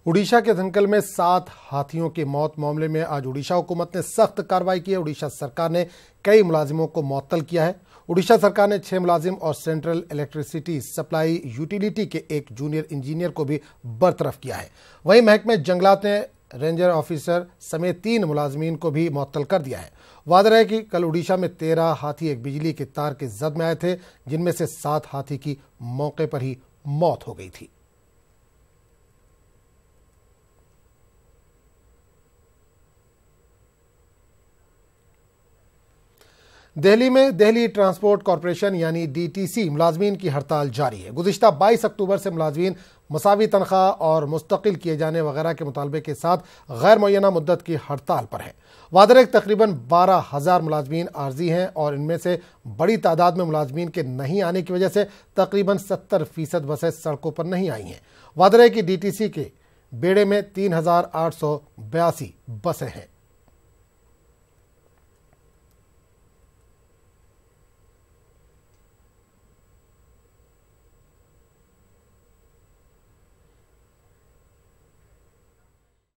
उड़ीसा के धनकल में 7 हाथियों की मौत मामले में आज उड़ीसा हुकूमत ने सख्त कार्रवाई की है। उड़ीसा सरकार ने कई मुलाजिमों को मुअत्तल किया है। उड़ीसा सरकार ने 6 मुलाजिम और सेंट्रल इलेक्ट्रिसिटी सप्लाई यूटिलिटी के एक जूनियर इंजीनियर को भी बरतरफ किया है। वहीं महकमे जंगलात ने रेंजर ऑफिसर समेत 3 मुलाजमीन को भी मुअत्तल कर दिया है। वादह है कि कल उड़ीसा में 13 हाथी एक बिजली के तार के जद में आए थे, जिनमें से 7 हाथी की मौके पर ही मौत हो गई थी। दिल्ली में दिल्ली ट्रांसपोर्ट कॉरपोरेशन यानी डीटीसी मुलाजमीन की हड़ताल जारी है। गुज़िश्ता 22 अक्टूबर से मुलाजमीन मसावी तनख्वाह और मुस्तकिल किए जाने वगैरह के मुतालबे के साथ गैर मुअय्यना मुद्दत की हड़ताल पर है। वादह तकरीबन 12,000 मुलाजमीन आर्जी हैं और इनमें से बड़ी तादाद में मुलाजमीन के नहीं आने की वजह से तकरीबन 70% बसें सड़कों पर नहीं आई हैं। वादह है कि डीटीसी के बेड़े में 3,882 बसें हैं।